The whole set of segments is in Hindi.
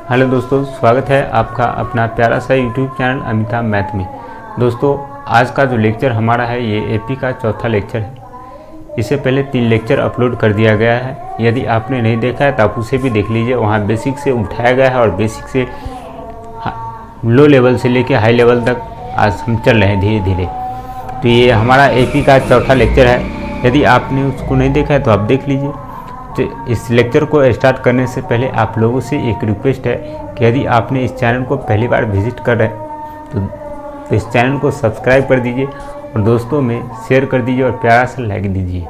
हेलो दोस्तों, स्वागत है आपका अपना प्यारा सा यूट्यूब चैनल अमिताभ मैथ में। दोस्तों, आज का जो लेक्चर हमारा है ये एपी का चौथा लेक्चर है। इससे पहले 3 लेक्चर अपलोड कर दिया गया है। यदि आपने नहीं देखा है तो आप उसे भी देख लीजिए। वहाँ बेसिक से उठाया गया है और बेसिक से लो लेवल से लेके हाई लेवल तक आज हम चल रहे हैं धीरे धीरे। तो ये हमारा एपी का चौथा लेक्चर है। यदि आपने उसको नहीं देखा है तो आप देख लीजिए। तो इस लेक्चर को स्टार्ट करने से पहले आप लोगों से एक रिक्वेस्ट है कि यदि आपने इस चैनल को पहली बार विजिट कर रहे हैं तो इस चैनल को सब्सक्राइब कर दीजिए और दोस्तों में शेयर कर दीजिए और प्यारा सा लाइक दीजिए।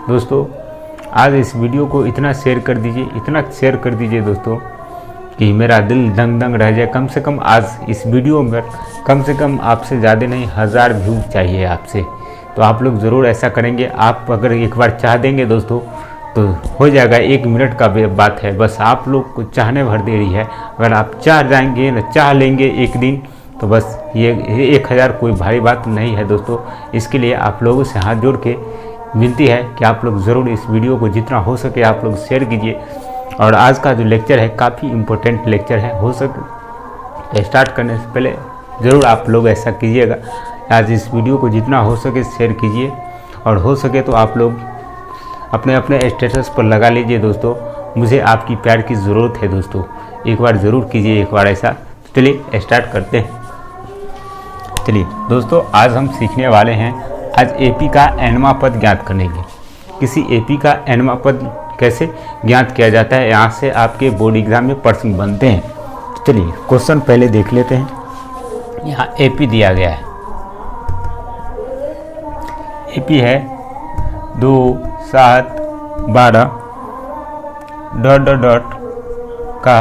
दोस्तों, आज इस वीडियो को इतना शेयर कर दीजिए दोस्तों कि मेरा दिल दंग दंग रह जाए। कम से कम आज इस वीडियो में कम से कम आपसे ज़्यादा नहीं 1000 व्यू चाहिए आपसे। तो आप लोग ज़रूर ऐसा करेंगे। आप अगर एक बार चाह देंगे दोस्तों तो हो जाएगा। 1 मिनट का बात है, बस आप लोग को चाहने भर देरी है। अगर आप चाह जाएंगे न चाह लेंगे एक दिन तो बस ये 1000 कोई भारी बात नहीं है दोस्तों। इसके लिए आप लोगों से हाथ जोड़ के विनती है कि आप लोग ज़रूर इस वीडियो को जितना हो सके आप लोग शेयर कीजिए। और आज का जो लेक्चर है काफ़ी इम्पोर्टेंट लेक्चर है। हो सके स्टार्ट करने से पहले ज़रूर आप लोग ऐसा कीजिएगा। आज इस वीडियो को जितना हो सके शेयर कीजिए और हो सके तो आप लोग अपने अपने स्टेटस पर लगा लीजिए दोस्तों। मुझे आपकी प्यार की ज़रूरत है दोस्तों। एक बार ज़रूर कीजिए, एक बार ऐसा। चलिए स्टार्ट करते हैं। चलिए दोस्तों, आज हम सीखने वाले हैं आज एपी का nवां पद ज्ञात करने की। किसी एपी का nवां पद कैसे ज्ञात किया जाता है, यहाँ से आपके बोर्ड एग्जाम में प्रश्न बनते हैं। चलिए क्वेश्चन पहले देख लेते हैं। यहाँ एपी दिया गया है। एपी है 2, 7, 12 ... का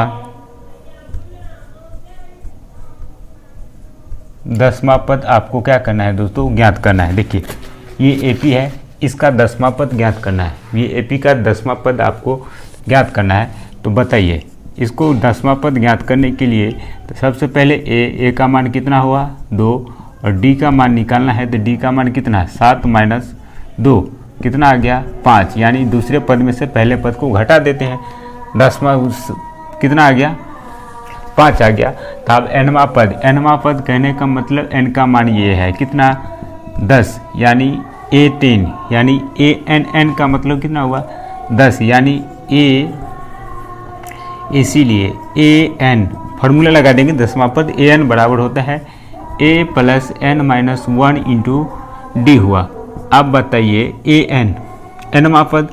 10वां पद आपको क्या करना है दोस्तों, ज्ञात करना है। देखिए ये एपी है, इसका 10वां पद ज्ञात करना है। ये एपी का 10वां पद आपको ज्ञात करना है। तो बताइए इसको 10वां पद ज्ञात करने के लिए तो सबसे पहले ए का मान कितना हुआ 2 और डी का मान निकालना है। तो डी का मान कितना है 7 - 2 कितना आ गया 5। यानी दूसरे पद में से पहले पद को घटा देते हैं। 10वां कितना आ गया 5 आ गया। तो अब nवां पद कहने का मतलब n का मान ये है कितना 10 यानी A10 यानी AN का मतलब कितना हुआ 10 यानी इसीलिए AN फार्मूला लगा देंगे। 10वां पद AN बराबर होता है A + n - 1 × D हुआ। अब बताइए AN nवां पद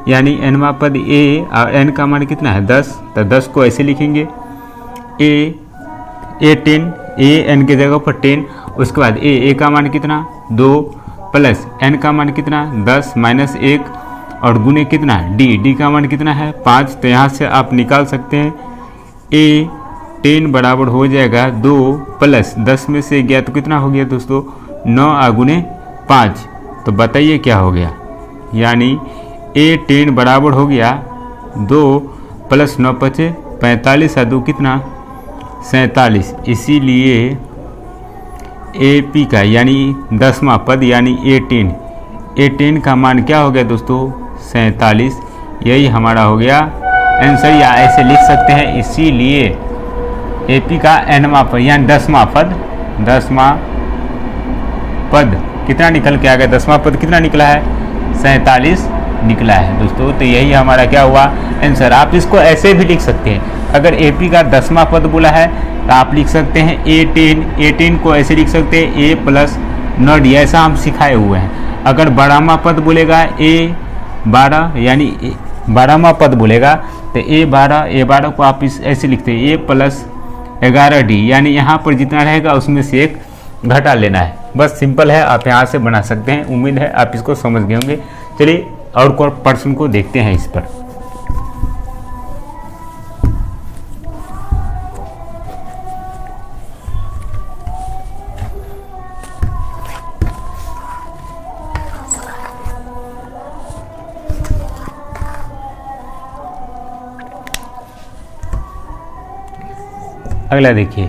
यानी nवां पद A और n का मान कितना है 10। तो 10 को ऐसे लिखेंगे A10 AN के जगह पर 10। उसके बाद A का मान कितना 2 प्लस n का मान कितना 10 - 1 और गुने कितना D का मान कितना है 5। तो यहाँ से आप निकाल सकते हैं A10 बराबर हो जाएगा 2 + 10 में से गया तो कितना हो गया दोस्तों 9 × 5। तो बताइए क्या हो गया। यानी A10 बराबर हो गया 2 + 9 = 45 और 2 कितना 47। इसीलिए एपी का यानी 10वां पद यानी A10 का मान क्या हो गया दोस्तों 47। यही हमारा हो गया आंसर, या ऐसे लिख सकते हैं। इसीलिए एपी का nवां पद यानी 10वां पद कितना निकल के आ गया 10वां पद कितना निकला है 47 निकला है दोस्तों। तो यही हमारा क्या हुआ आंसर। आप इसको ऐसे भी लिख सकते हैं। अगर एपी का 10वां पद बोला है तो आप लिख सकते हैं A10 को ऐसे लिख सकते हैं A + 9D, ऐसा हम सिखाए हुए हैं। अगर 12वां पद बोलेगा A12 यानी 12वां पद बोलेगा तो A12 को आप ऐसे लिखते हैं A + 11D यानी यहाँ पर जितना रहेगा उसमें से एक घटा लेना है। बस सिंपल है, आप यहाँ से बना सकते हैं। उम्मीद है आप इसको समझ गए होंगे। चलिए और प्रश्न को देखते हैं इस पर। अगला देखिए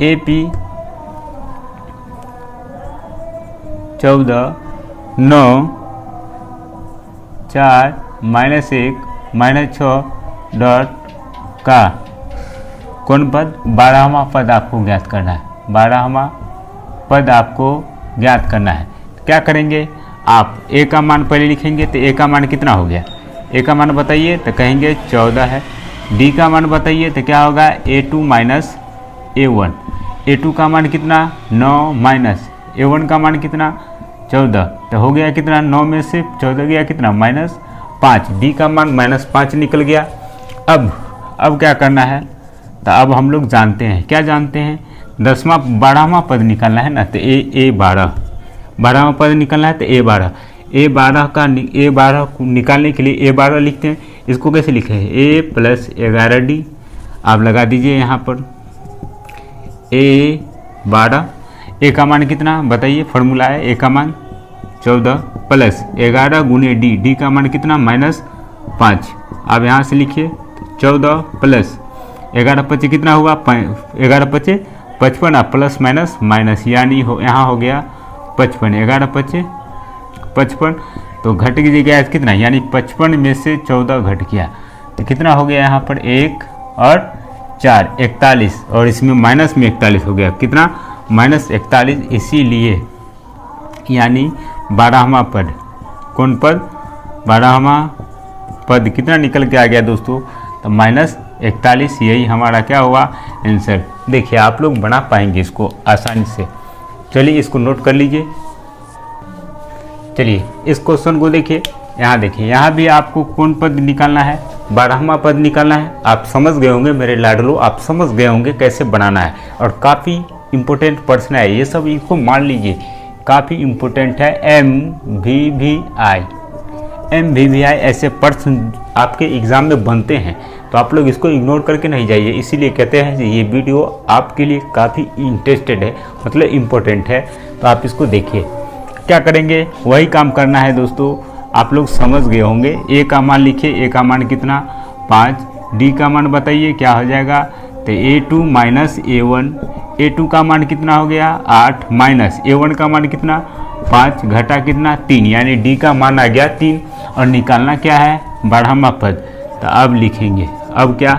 एपी 14 9 4 -1 -6 का कौन पद? 12वां पद आपको ज्ञात करना है, 12वां पद आपको ज्ञात करना है। क्या करेंगे आप? ए का मान पहले लिखेंगे, तो ए का मान कितना हो गया? ए का मान बताइए, तो कहेंगे 14 है। डी का मान बताइए, तो क्या होगा? A2 minus A1। A2 का मान कितना? 9 माइनस A1 का मान कितना? 14। तो हो गया कितना? 9 में से 14 गया कितना? -5। डी का मान -5 निकल गया। अब क्या करना है? तो अब हम लोग जानते हैं, क्या जानते हैं? 12वां पद निकालना है ना, तो A12 12वां पद निकालना है, तो A12 को निकालने के लिए A12 लिखते हैं। इसको कैसे लिखे हैं? A + 11D आप लगा दीजिए यहाँ पर। A12 ए का मान कितना बताइए? फॉर्मूला है ए का मान 14 + 11 गुने डी का मान कितना? -5। आप यहाँ से लिखिए 14 + 11 × 5 कितना हुआ? 11 × 5 55 प्लस माइनस यानी यहाँ हो गया 55। 11 × 5 55, तो घट की जगह कितना? यानी 55 में से 14 घट गया, तो कितना हो गया यहाँ पर? 1 और 4 41, और इसमें माइनस में 41 हो गया, कितना? -41। इसीलिए यानी 12वां पद, कौन पद? 12वां पद कितना निकल के आ गया दोस्तों? तो -41। यही हमारा क्या हुआ? आंसर। देखिए आप लोग बना पाएंगे इसको आसानी से। चलिए इसको नोट कर लीजिए। चलिए इस क्वेश्चन को देखिए, यहाँ देखिए, यहाँ भी आपको कौन पद निकालना है? 12वां पद निकालना है। आप समझ गए होंगे मेरे लाडलो, आप समझ गए होंगे कैसे बनाना है, और काफ़ी इम्पोर्टेंट प्रश्न है ये सब, इसको मान लीजिए, काफ़ी इम्पोर्टेंट है। MVVI ऐसे प्रश्न आपके एग्ज़ाम में बनते हैं, तो आप लोग इसको इग्नोर करके नहीं जाइए। इसीलिए कहते हैं कि ये वीडियो आपके लिए काफ़ी इंटरेस्टेड है, मतलब इम्पोर्टेंट है, तो आप इसको देखिए। क्या करेंगे? वही काम करना है दोस्तों, आप लोग समझ गए होंगे। ए का मान लिखिए, ए का मान कितना? 5। डी का मान बताइए क्या हो जाएगा? तो A2 माइनस A1। A2 का मान कितना हो गया? 8 माइनस A1 का मान कितना? 5 घटा कितना? 3, यानी डी का मान आ गया 3। और निकालना क्या है? 12वां पद। तो अब लिखेंगे, अब क्या?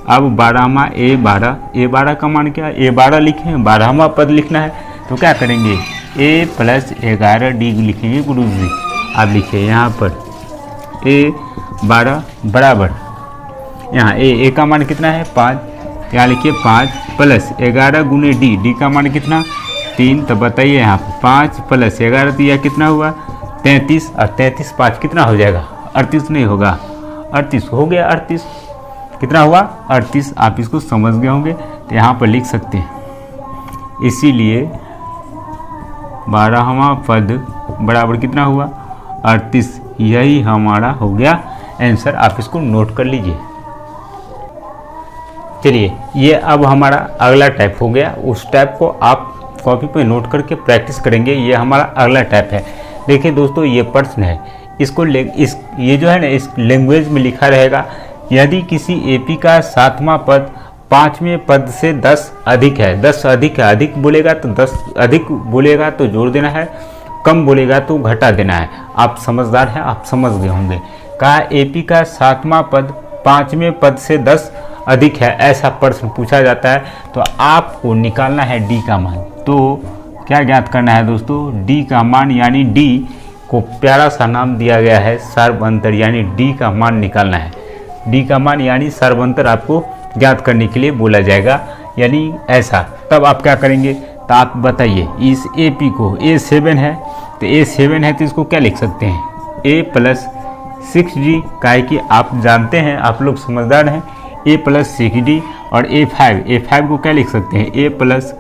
अब 12वां A12 का मान क्या? A12 लिखें, 12वां पद लिखना है, तो क्या करेंगे? A + 11D लिखेंगे गुरु जी। आप लिखिए यहाँ पर A12 बराबर, यहाँ ए का मान कितना है? 5, यहाँ लिखिए 5 + 11 गुने डी का मान कितना? 3। तो बताइए यहाँ पर 5 + 11 तो यह कितना हुआ? 33, और 33 5 कितना हो जाएगा? 38 नहीं होगा, 38 हो गया। 38 कितना हुआ? 38। आप इसको समझ गए होंगे, तो यहाँ पर लिख सकते हैं। इसीलिए 12वां पद बराबर कितना हुआ? 38। यही हमारा हो गया आंसर। आप इसको नोट कर लीजिए। चलिए ये अब हमारा अगला टाइप हो गया, उस टाइप को आप कॉपी पे नोट करके प्रैक्टिस करेंगे। ये हमारा अगला टाइप है। देखिए दोस्तों, ये प्रश्न है, इसको ये जो है ना, इस लैंग्वेज में लिखा रहेगा, यदि किसी एपी का 7वां पद 5वें पद से 10 अधिक है, 10 अधिक है, अधिक बोलेगा तो 10, अधिक बोलेगा तो जोड़ देना है, कम बोलेगा तो घटा देना है। आप समझदार हैं, आप समझ गए होंगे। कहा एपी का 7वां पद 5वें पद से 10 अधिक है, ऐसा प्रश्न पूछा जाता है, तो आपको निकालना है डी का मान। तो क्या ज्ञात करना है दोस्तों? डी का मान, यानी डी को प्यारा सा नाम दिया गया है सर्वंतर, यानी डी का मान निकालना है। डी का मान यानी सर्वंतर आपको ज्ञात करने के लिए बोला जाएगा, यानी ऐसा। तब आप क्या करेंगे? तो आप बताइए, इस एपी को A7 है, तो A7 है तो इसको क्या लिख सकते हैं? A + 6D, काहे कि आप जानते हैं, आप लोग समझदार हैं। A + 6D और A5 को क्या लिख सकते हैं? A +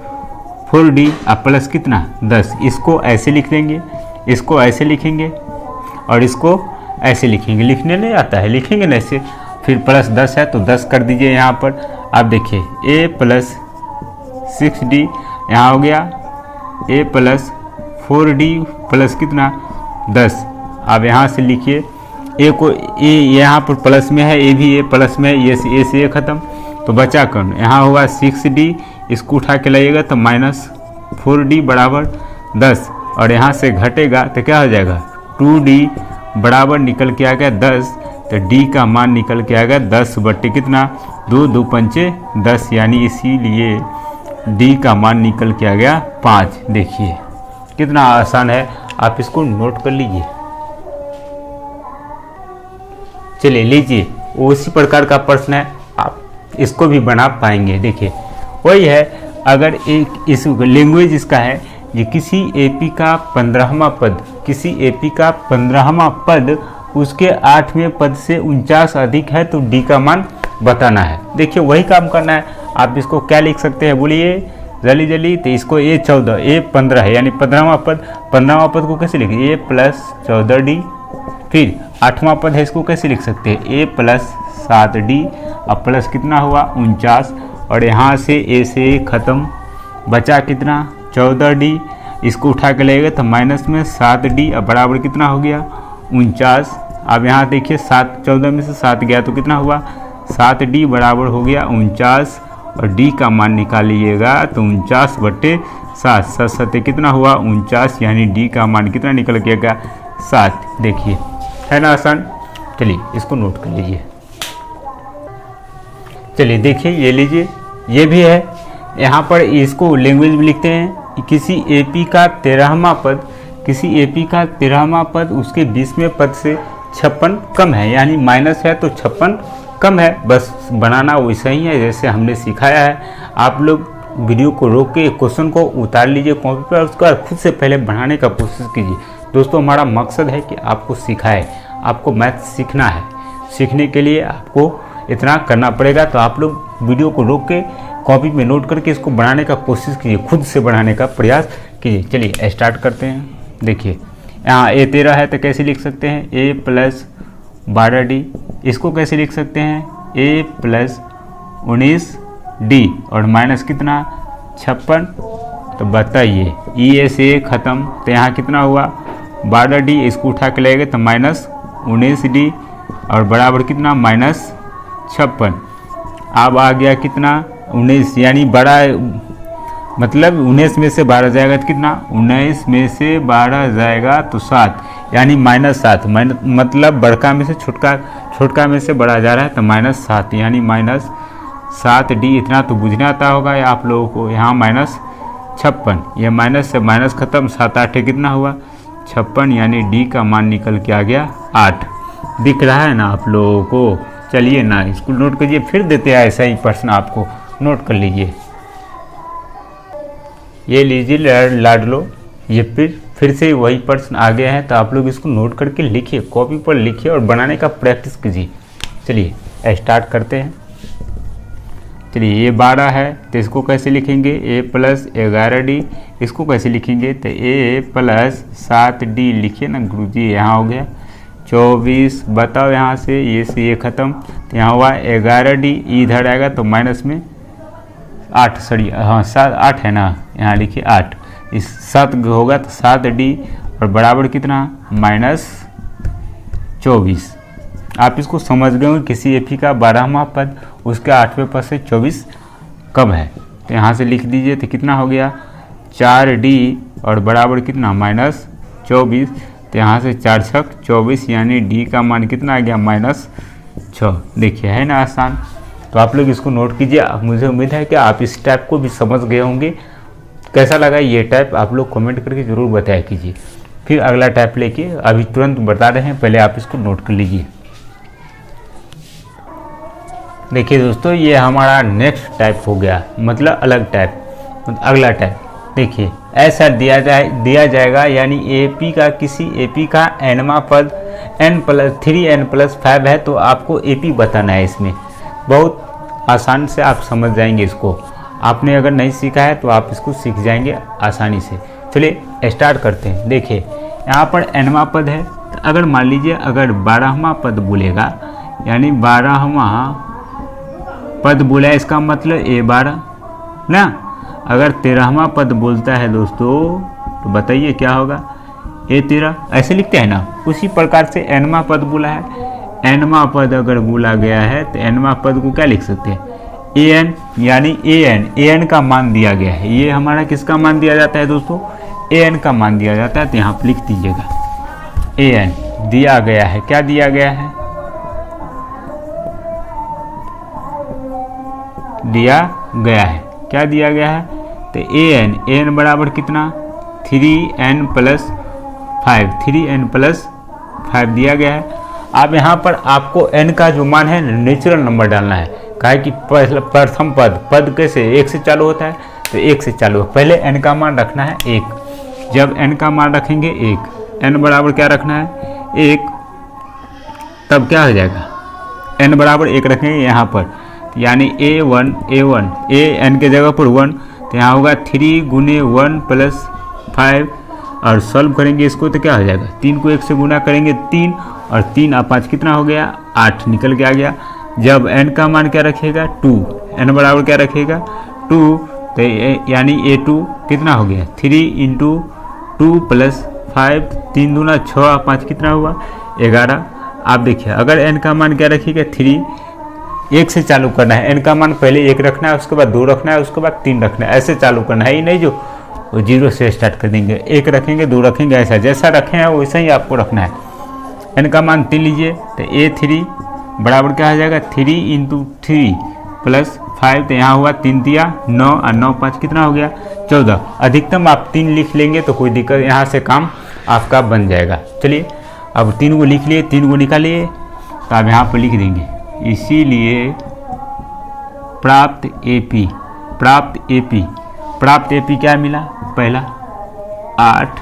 4D प्लस कितना? 10। इसको ऐसे लिख देंगे, इसको ऐसे लिखेंगे, और इसको ऐसे लिखेंगे। लिखने नहीं आता है, लिखेंगे ना ऐसे। फिर +10 है तो 10 कर दीजिए यहाँ पर। आप देखिए A + 6D यहाँ हो गया, A + 4D प्लस कितना? 10। अब यहाँ से लिखिए, ए को ए यहाँ पर प्लस में है, ए भी ए प्लस में है, ये ए से ए खत्म, तो बचा कौन? यहाँ होगा 6D, इसको उठा के लाइएगा तो -4D बराबर 10, और यहाँ से घटेगा तो क्या हो जाएगा? 2D बराबर निकल के आ गया 10। तो डी का मान निकल के आएगा 10 बट्टे कितना 2 2 पंचे 10, यानी इसीलिए डी का मान निकल के आ गया 5। देखिए कितना आसान है, आप इसको नोट कर लीजिए। चलिए लीजिए, उसी प्रकार का प्रश्न है, आप इसको भी बना पाएंगे। देखिए वही है, अगर एक इस लैंग्वेज इसका है कि किसी एपी का 15वां पद, किसी एपी का 15वां पद उसके 8वें पद से 49 अधिक है तो डी का मान बताना है। देखिए वही काम करना है। आप इसको क्या लिख सकते हैं बोलिए जल्दी जल्दी। तो इसको A14 A15 है, यानी 15वां पद, 15वां पद को कैसे लिखें A+14D। फिर 8वां पद है, इसको कैसे लिख सकते हैं A+7D, अब प्लस कितना हुआ 49, और यहाँ से A से ख़त्म बचा कितना 14D, इसको उठा के लेगा तो माइनस में 7D, अब बराबर कितना हो गया 49। अब यहाँ देखिए 7 14 में से 7 गया तो कितना हुआ 7D बराबर हो गया 49, और D का मान निकालिएगा तो 49/7, 7 7 कितना हुआ 49, यानी D का मान कितना निकल गया 7। देखिए है ना आसान। चलिए इसको नोट कर लीजिए। चलिए देखिए ये लीजिए, ये भी है। यहाँ पर इसको लैंग्वेज में लिखते हैं, किसी एपी का 13वां पद, किसी एपी का 13वां पद उसके 20वें पद से 56 कम है, यानी माइनस है तो 56 कम है। बस बनाना वैसा ही है जैसे हमने सिखाया है। आप लोग वीडियो को रोक के क्वेश्चन को उतार लीजिए कॉपी पर, उसके बाद खुद से पहले बनाने का कोशिश कीजिए। दोस्तों हमारा मकसद है कि आपको सिखाए, आपको मैथ सीखना है। सीखने के लिए आपको इतना करना पड़ेगा, तो आप लोग वीडियो को रोक के कॉपी में नोट करके इसको बनाने का कोशिश कीजिए, खुद से बनाने का प्रयास कीजिए। चलिए स्टार्ट करते हैं। देखिए यहाँ A13 है तो कैसे लिख सकते हैं A+12D, इसको कैसे लिख सकते हैं A+19D, और माइनस कितना 56। तो बताइए E से ख़त्म, तो यहाँ कितना हुआ 12D, इसको उठा के लगेगा तो -19D, और बराबर कितना -56। अब आ गया कितना 19, यानी बड़ा मतलब 19 में से 12 जाएगा तो कितना 19 में से 12 जाएगा तो 7, यानी -7। मतलब बड़का में से छोटका, छोटका में से बड़ा जा रहा है तो -7, यानी -7D। इतना तो बुझना आता होगा या आप लोगों को। यहाँ -56, ये माइनस से माइनस ख़त्म, 7 8 कितना हुआ 56, यानी डी का मान निकल के आ गया 8। दिख रहा है ना आप लोगों को। चलिए ना इसको नोट कीजिए, फिर देते हैं ऐसा ही प्रश्न, आपको नोट कर लीजिए। ये लीजिए लाडलो, ये फिर से वही प्रश्न आ गया है, तो आप लोग इसको नोट करके लिखिए, कॉपी पर लिखिए और बनाने का प्रैक्टिस कीजिए। चलिए स्टार्ट करते हैं। चलिए ये 12 है तो इसको कैसे लिखेंगे A+11D, इसको कैसे लिखेंगे तो A+7D लिखिए ना गुरुजी। यहाँ हो गया 24, बताओ यहाँ से ये ख़त्म, तो यहाँ हुआ 11D, इधर आएगा तो माइनस में 8, सॉरी हाँ 7 8 है ना, यहाँ लिखिए 8, इस 7 होगा तो 7D, और बराबर कितना -24। आप इसको समझ गए होंगे, किसी एपी का 12वां पद उसके 8वें पद से 24 कम है, तो यहाँ से लिख दीजिए तो कितना हो गया 4D, और बराबर कितना -24, तो यहाँ से 4 6 24, यानी डी का मान कितना आ गया -6। देखिए है ना आसान। तो आप लोग इसको नोट कीजिए। मुझे उम्मीद है कि आप इस टाइप को भी समझ गए होंगे। कैसा लगा ये टाइप आप लोग कमेंट करके ज़रूर बताया कीजिए। फिर अगला टाइप लेके अभी तुरंत बता रहे हैं, पहले आप इसको नोट कर लीजिए। देखिए दोस्तों ये हमारा नेक्स्ट टाइप हो गया, मतलब अलग टाइप, मतलब अगला टाइप। देखिए ऐसा दिया जाएगा, यानी एपी का, किसी एपी का nवां पद n+3n+5 है तो आपको एपी बताना है। इसमें बहुत आसान से आप समझ जाएंगे इसको। आपने अगर नहीं सीखा है तो आप इसको सीख जाएंगे आसानी से। चलिए स्टार्ट करते हैं। देखिए यहाँ पर nवां पद है, तो अगर मान लीजिए अगर 12वां पद बोलेगा, यानी 12वां पद बोला, इसका मतलब A12 ना। अगर 13वां पद बोलता है दोस्तों तो बताइए क्या होगा A13, ऐसे लिखते हैं ना। उसी प्रकार से nवां पद बोला है, nवां पद अगर बोला गया है तो nवां पद को क्या लिख सकते हैं an, यानी an का मान दिया गया है। ये हमारा किसका मान दिया जाता है दोस्तों an का मान दिया जाता है, तो यहाँ पर लिख दीजिएगा an दिया गया है। क्या दिया गया है दिया गया है। क्या दिया गया है? तो an बराबर कितना 3n + 5, 3n + 5 दिया गया है। अब यहाँ पर आपको n का जो मान है नेचुरल नंबर डालना है। कहा है कि प्रथम पद कैसे 1 से चालू होता है, तो 1 से चालू है। पहले n का मान रखना है 1। जब n का मान रखेंगे 1, n बराबर क्या रखना है 1, तब क्या हो जाएगा n बराबर 1 रखेंगे यहाँ पर, यानी a1 a n के जगह पर 1, तो यहाँ होगा 3 गुने 1 + 5 और सॉल्व करेंगे इसको तो क्या हो जाएगा 3 को 1 से गुना करेंगे 3 और 3 और 5 कितना हो गया 8 निकल के आ गया। जब n का मान क्या रखेगा 2, n बराबर क्या रखेगा 2, तो यानी a2 कितना हो गया 3 × 2 + 5, 3 दूना 6 और 5 कितना हुआ 11। आप देखिए अगर n का मान क्या रखिएगा 3, 1 से चालू करना है, n का मान पहले 1 रखना है, उसके बाद 2 रखना है, उसके बाद 3 रखना है, ऐसे चालू करना है। ही नहीं जो 0 से स्टार्ट कर देंगे, 1 रखेंगे 2 रखेंगे, ऐसा जैसा रखे हैं वैसा ही आपको रखना है। n का मान 3 लीजिए, तो a3 बराबर क्या हो जाएगा 3 × 3 + 5, तो यहाँ हुआ 3 × 9 और 9 5 कितना हो गया 14। अधिकतम आप 3 लिख लेंगे तो कोई दिक्कत, यहाँ से काम आपका बन जाएगा। चलिए अब 3 को लिख लिए, 3 को निकालिए, तो आप यहाँ पर लिख देंगे इसीलिए प्राप्त AP क्या मिला, पहला 8,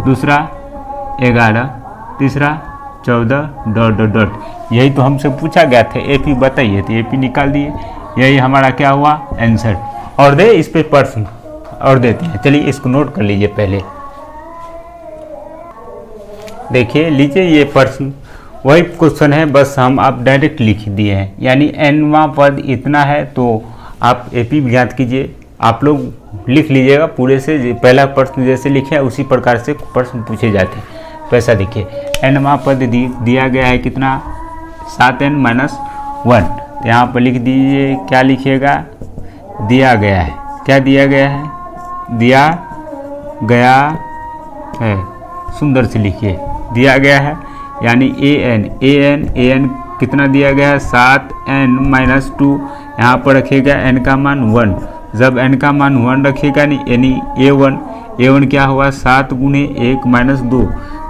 दूसरा 11, तीसरा 14 ... यही तो हमसे पूछा गया था AP बताइए, तो AP निकाल दिए, यही हमारा क्या हुआ आंसर। और दे इस पे प्रश्न और देते हैं, चलिए इसको नोट कर लीजिए। पहले देखिए लीजिए ये प्रश्न वही क्वेश्चन है, बस हम आप डायरेक्ट लिख दिए हैं, यानी nवां पद इतना है, तो आप AP ज्ञात कीजिए। आप लोग लिख लीजिएगा पूरे से, पहला प्रश्न जैसे लिखे उसी प्रकार से प्रश्न पूछे जाते हैं। तो ऐसा देखिए nवां पद दिया गया है कितना 7n - 1, तो यहाँ पर लिख दीजिए, क्या लिखिएगा दिया गया है, क्या दिया गया है दिया गया है, सुंदर से लिखिए दिया गया है, यानी an कितना दिया गया है 7n - 2, यहाँ पर रखिएगा n का मान 1। जब n का मान 1 रखिएगा यानी a1 क्या हुआ 7 गुने 1 - 2,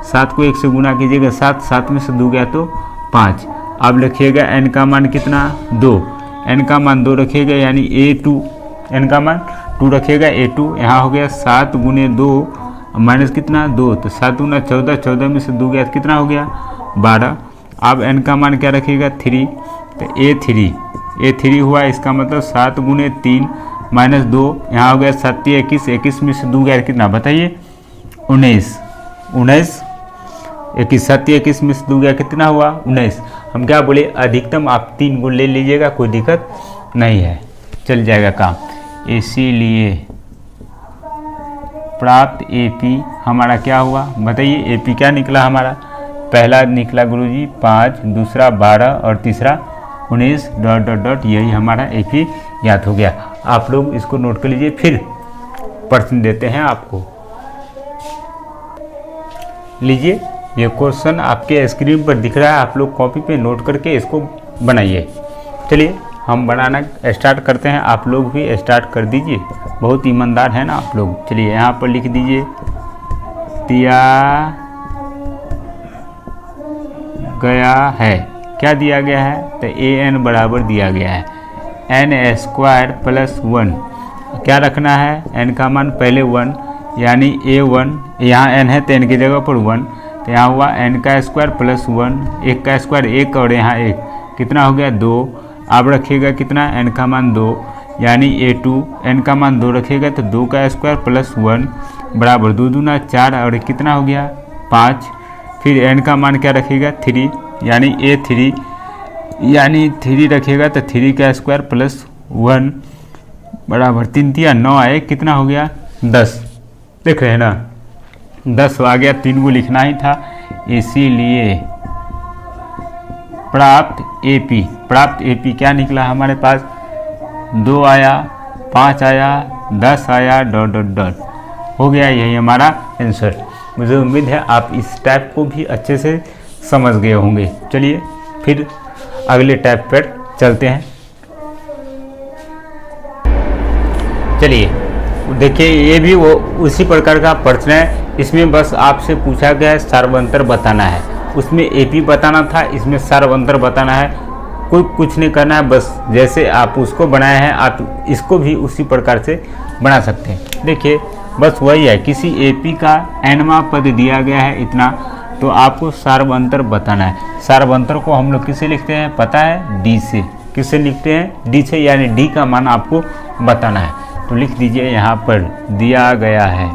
7 को 1 से गुना कीजिएगा 7, 7 में से 2 गया तो 5। अब लिखिएगा n का मान कितना 2, n का मान 2 रखिएगा, यानी a2 n का मान 2 रखिएगा a2, यहाँ हो गया 7 गुने 2 माइनस कितना 2, तो 7 गुना 14, 14 में से 2 गया कितना हो गया 12। अब n का मान क्या रखिएगा 3, तो a3 हुआ, इसका मतलब 7 गुने 3 - 2, यहाँ हो गया 7 21, 21 में से 2 गया कितना बताइए 19, 21 7 21 में से 2 गया कितना हुआ 19। हम क्या बोले अधिकतम आप 3 गुण ले लीजिएगा, कोई दिक्कत नहीं है, चल जाएगा काम। इसीलिए प्राप्त AP हमारा क्या हुआ बताइए, AP क्या निकला हमारा, पहला निकला गुरुजी 5, दूसरा 12 और तीसरा 19 ... यही हमारा AP ज्ञात हो गया। आप लोग इसको नोट कर लीजिए, फिर प्रश्न देते हैं आपको। लीजिए ये क्वेश्चन आपके स्क्रीन पर दिख रहा है, आप लोग कॉपी पे नोट करके इसको बनाइए। चलिए हम बनाना स्टार्ट करते हैं, आप लोग भी स्टार्ट कर दीजिए, बहुत ईमानदार है ना आप लोग। चलिए यहाँ पर लिख दीजिए दिया गया है, क्या दिया गया है, तो an बराबर दिया गया है n² + 1, क्या रखना है n का मान पहले 1, यानी a1, यहाँ n है तो n की जगह पर 1, तो यहाँ हुआ n² + 1, 1 का स्क्वायर 1 और यहाँ 1 कितना हो गया 2। अब रखिएगा कितना n का मान 2, यानी a2 n का मान 2 रखिएगा तो 2 का स्क्वायर + 1 बराबर 2 दूना 4 और कितना हो गया 5। फिर n का मान क्या रखिएगा 3, यानी a3 यानी 3 रखिएगा तो 3 का स्क्वायर + 1 बराबर 3 × 9 आए कितना हो गया 10। देख रहे हैं ना 10 आ गया, 3 को लिखना ही था। इसीलिए प्राप्त AP क्या निकला हमारे पास 2 आया, 5 आया, 10 आया ... हो गया, यही हमारा आंसर। मुझे उम्मीद है आप इस टाइप को भी अच्छे से समझ गए होंगे। चलिए फिर अगले टाइप पर चलते हैं। चलिए देखिए, ये भी वो उसी प्रकार का प्रश्न है। इसमें बस आपसे पूछा गया है सार्वंतर बताना है। उसमें एपी बताना था, इसमें सार्वंतर बताना है। कोई कुछ नहीं करना है, बस जैसे आप उसको बनाए हैं आप इसको भी उसी प्रकार से बना सकते हैं। देखिए बस वही है, किसी एपी का nवां पद दिया गया है इतना, तो आपको सार्वंतर बताना है। सार्वंतर को हम लोग किससे लिखते हैं पता है? डी से। किससे लिखते हैं? डी से, यानी डी का मान आपको बताना है। तो लिख दीजिए यहाँ पर दिया गया है,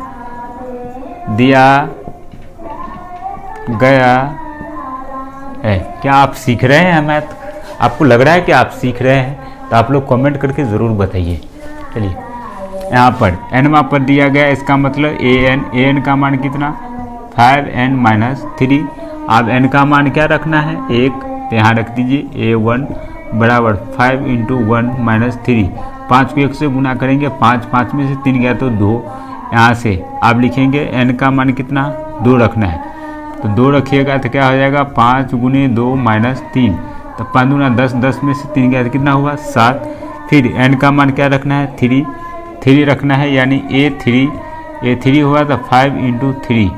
दिया गया है। क्या आप सीख रहे हैं मैथ? आपको लग रहा है कि आप सीख रहे हैं? तो आप लोग कमेंट करके ज़रूर बताइए। चलिए यहाँ पर nवां पद दिया गया, इसका मतलब an का मान कितना? 5n-3। अब n का मान क्या रखना है? 1। तो यहाँ रख दीजिए a1 बराबर 5 × 1 - 3। 5 को 1 से गुना करेंगे, 5 में से 3 गया तो 2। यहाँ से आप लिखेंगे n का मान कितना? 2 रखना है। तो 2 रखिएगा तो क्या हो जाएगा? 5 × 2 - 3। तो 5 × 10, 10 में से 3 गया तो कितना हुआ? 7। फिर n का मान क्या रखना है? 3 रखना है, यानी a3 हुआ तो 5 × 3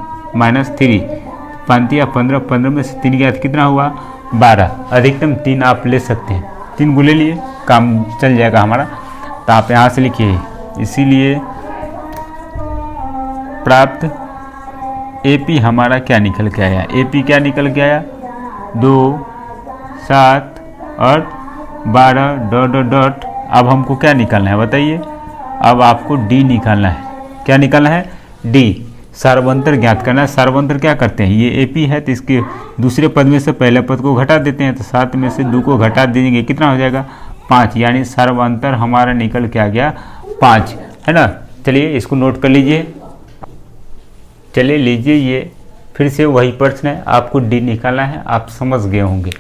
- 3। 5 या 15, 15 में से 3 गया तो कितना हुआ? 12। अधिकतम 3 आप ले सकते हैं, 3 को ले लिए काम चल जाएगा हमारा। तो आप यहाँ से लिखिए, इसीलिए प्राप्त एपी हमारा क्या निकल के आया? एपी क्या निकल के आया? 2, 7 और 12 डॉट डॉट डॉट। अब हमको क्या निकालना है बताइए? अब आपको डी निकालना है। क्या निकालना है? डी। सार्वंतर ज्ञात करना है। सार्वंतर क्या करते हैं? ये एपी है तो इसके दूसरे पद में से पहले पद को घटा देते हैं, तो 7 में से 2 को घटा देंगे, कितना हो जाएगा? 5। यानी सार्वंतर हमारा निकल के आ गया 5, है ना। चलिए इसको नोट कर लीजिए। चलिए लीजिए, ये फिर से वही प्रश्न है, आपको डी निकालना है। आप समझ गए होंगे।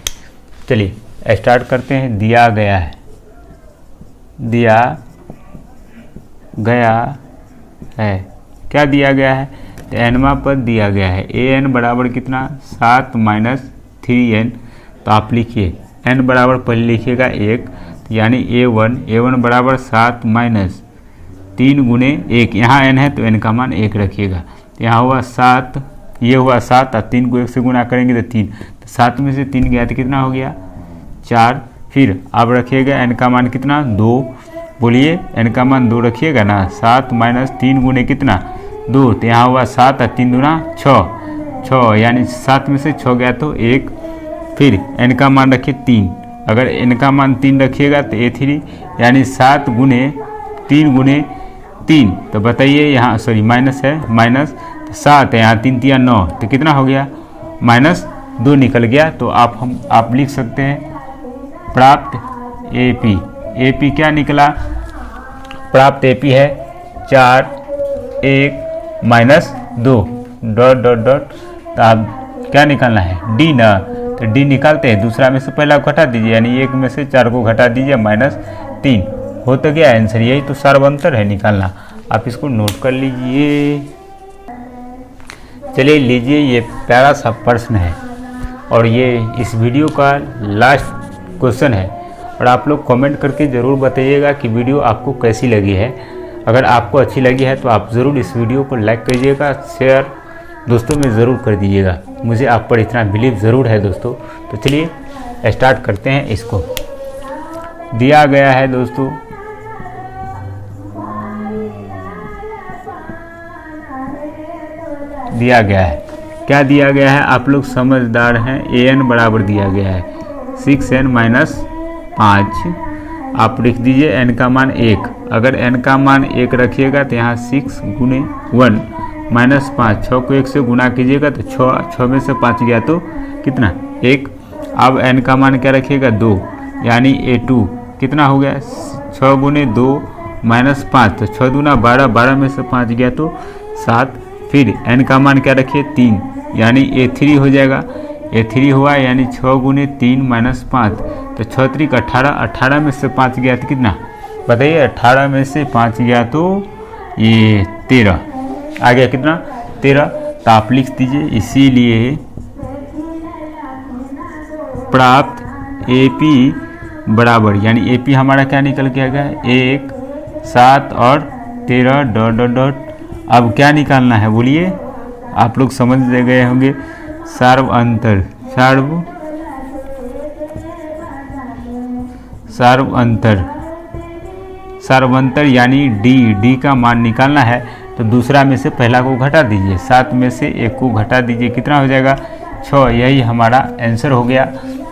चलिए स्टार्ट करते हैं। दिया गया है, दिया गया है। क्या दिया गया है? तो nवां पद दिया गया है। an बराबर कितना? 7 - 3n। तो आप लिखिए n बराबर पहले लिखिएगा 1, यानी a1 बराबर 7 - 3 × 1। यहाँ n है तो n का मान 1 रखिएगा। यहाँ हुआ 7, ये हुआ 7 और 3 को 1 से गुना करेंगे तो 3। तो 7 में से 3 गया तो कितना हो गया? 4। फिर अब रखिएगा n का मान कितना? 2। बोलिए n का मान 2 रखिएगा ना। 7 - 3 × कितना? 2। तो यहाँ हुआ 7 और 3 दूना 6, यानी 7 में से 6 गया तो 1। फिर n का मान रखिए 3। अगर n का मान 3 रखिएगा तो a3, यानी 7 × 3 × 3। तो बताइए यहाँ सॉरी माइनस है, माइनस 7 है, यहाँ 3 × 9 तो कितना हो गया? -2 निकल गया। तो आप लिख सकते हैं प्राप्त एपी। एपी क्या निकला? प्राप्त एपी है 4, 1 - 2 डॉट डॉट डॉट। तो आप क्या निकालना है? डी ना। तो डी निकालते हैं, दूसरा में से पहला घटा दीजिए, यानी 1 में से 4 को घटा दीजिए -3। हो तो गया आंसर। यही तो सार्वंतर है निकालना। आप इसको नोट कर लीजिए। चलिए लीजिए, ये प्यारा सा प्रश्न है और ये इस वीडियो का लास्ट क्वेश्चन है। और आप लोग कमेंट करके ज़रूर बताइएगा कि वीडियो आपको कैसी लगी है। अगर आपको अच्छी लगी है तो आप ज़रूर इस वीडियो को लाइक करिएगा, शेयर दोस्तों में ज़रूर कर दीजिएगा। मुझे आप पर इतना बिलीव ज़रूर है दोस्तों। तो चलिए स्टार्ट करते हैं। इसको दिया गया है दोस्तों, दिया गया है। क्या दिया गया है? आप लोग समझदार हैं। an बराबर दिया गया है 6n - 5। आप लिख दीजिए n का मान 1। अगर n का मान 1 रखिएगा तो यहाँ 6 × 1 - 5। 6 को 1 से गुना कीजिएगा तो 6 में से 5 गया तो कितना? 1। अब n का मान क्या रखिएगा? 2, यानी a2 कितना हो गया? 6 × 2 - 5। तो 6 दूना 12, 12 में से 5 गया तो 7। फिर n का मान क्या रखिए? 3, यानी a3 हो जाएगा। a3 हुआ, यानी 6 × 3 - 5। तो 6 × 3 18, 18 में से 5 गया तो कितना? बताइए। 18 में से 5 गया तो ये 13 आ गया। कितना? 13। तो आप लिख दीजिए, इसीलिए प्राप्त एपी बराबर, यानी एपी हमारा क्या निकल के आ गया? 1 7 और 13 डॉट डॉट डॉट। अब क्या निकालना है बोलिए, आप लोग समझ गए होंगे। सार्वअंतर, सार्वअंतर यानी डी का मान निकालना है तो दूसरा में से पहला को घटा दीजिए, 7 में से 1 को घटा दीजिए, कितना हो जाएगा 6। यही हमारा आंसर हो गया।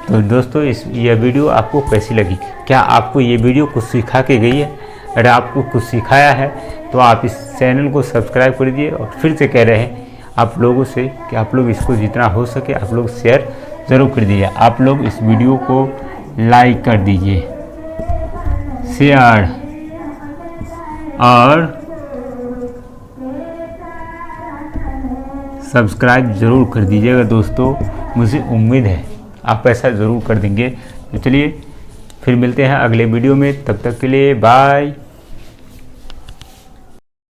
तो दोस्तों यह वीडियो आपको कैसी लगी, क्या आपको ये वीडियो कुछ सिखा के गई है? अगर आपको कुछ सिखाया है तो आप इस चैनल को सब्सक्राइब कर दीजिए। और फिर से कह रहे हैं आप लोगों से कि आप लोग इसको जितना हो सके आप लोग शेयर ज़रूर कर दीजिए। आप लोग इस वीडियो को लाइक कर दीजिए, शेयर और सब्सक्राइब ज़रूर कर दीजिएगा दोस्तों। मुझे उम्मीद है आप ऐसा ज़रूर कर देंगे। तो चलिए फिर मिलते हैं अगले वीडियो में, तब तक के लिए बाय।